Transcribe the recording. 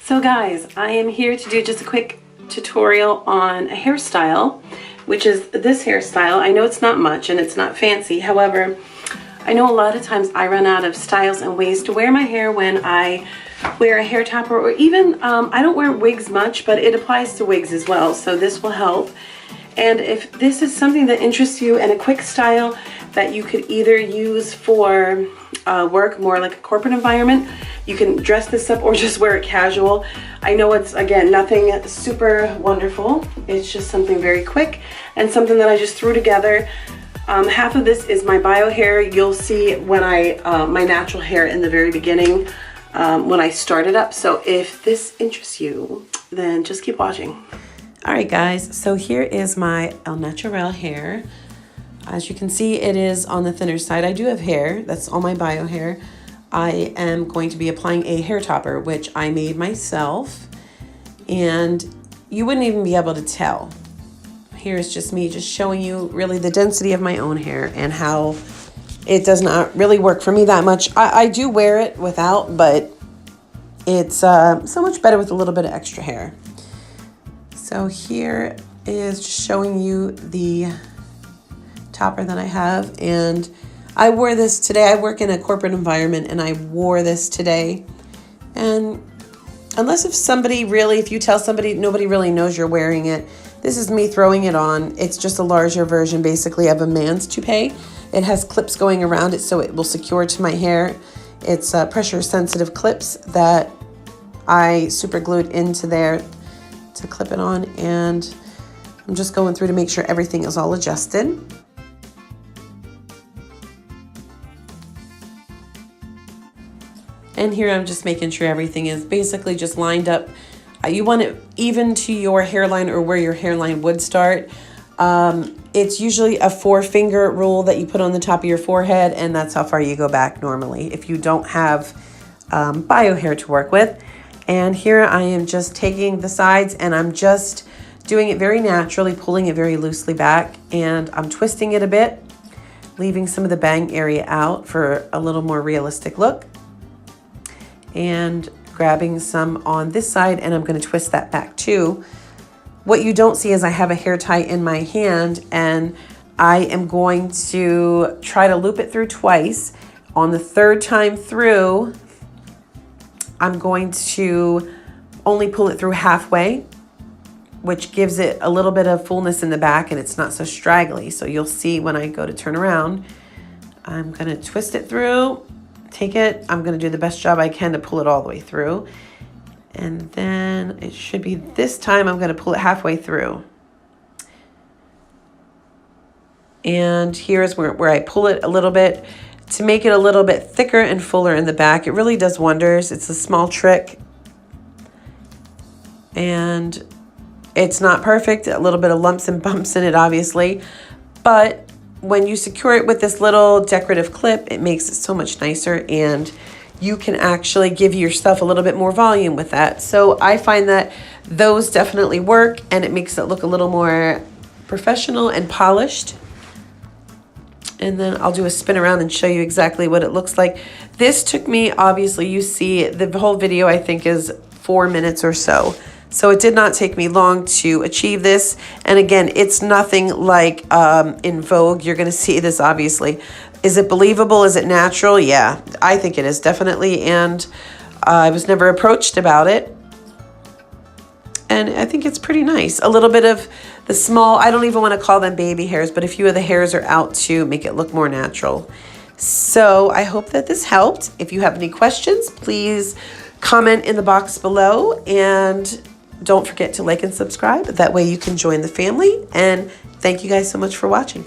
So guys, I am here to do just a quick tutorial on a hairstyle, which is this hairstyle. I know it's not much and it's not fancy. However, I know a lot of times I run out of styles and ways to wear my hair when I wear a hair topper, or even, I don't wear wigs much, but it applies to wigs as well. So this will help. And if this is something that interests you and a quick style that you could either use for work, more like a corporate environment, you can dress this up or just wear it casual. I know it's, again, nothing super wonderful. It's just something very quick and something that I just threw together. Half of this is my bio hair. You'll see when my natural hair in the very beginning when I started up. So if this interests you, then just keep watching. All right, guys, so here is my El Natural hair. As you can see, it is on the thinner side. I do have hair, that's all my bio hair. I am going to be applying a hair topper, which I made myself, and you wouldn't even be able to tell. Here's just me just showing you really the density of my own hair and how it does not really work for me that much. I do wear it without, but it's so much better with a little bit of extra hair. So here is just showing you the topper that I have, and I wore this today. I work in a corporate environment and I wore this today. And unless if you tell somebody, nobody really knows you're wearing it. This is me throwing it on. It's just a larger version basically of a man's toupee. It has clips going around it so it will secure to my hair. It's pressure sensitive clips that I super glued into there to clip it on, and I'm just going through to make sure everything is all adjusted. And here I'm just making sure everything is basically just lined up. You want it even to your hairline or where your hairline would start. It's usually a 4-finger rule that you put on the top of your forehead, and that's how far you go back normally if you don't have bio hair to work with. And here I am just taking the sides and I'm just doing it very naturally, pulling it very loosely back, and I'm twisting it a bit, leaving some of the bang area out for a little more realistic look, and grabbing some on this side, and I'm going to twist that back too. What you don't see is I have a hair tie in my hand, and I am going to try to loop it through twice. On the third time through, I'm going to only pull it through halfway, which gives it a little bit of fullness in the back and it's not so straggly. So you'll see when I go to turn around, I'm going to twist it through, take it. I'm going to do the best job I can to pull it all the way through. And then it should be this time I'm going to pull it halfway through. And here's where I pull it a little bit to make it a little bit thicker and fuller in the back. It really does wonders. It's a small trick. And it's not perfect. A little bit of lumps and bumps in it, obviously. But when you secure it with this little decorative clip, it makes it so much nicer, and you can actually give yourself a little bit more volume with that. So I find that those definitely work, and it makes it look a little more professional and polished. And then I'll do a spin around and show you exactly what it looks like. This took me, obviously, you see the whole video I think is 4 minutes or so. So it did not take me long to achieve this. And again, it's nothing like in Vogue. You're gonna see this, obviously. Is it believable? Is it natural? Yeah, I think it is, definitely. And I was never approached about it. And I think it's pretty nice. A little bit of the small, I don't even want to call them baby hairs, but a few of the hairs are out to make it look more natural. So I hope that this helped. If you have any questions, please comment in the box below, and don't forget to like and subscribe. That way you can join the family. And thank you guys so much for watching.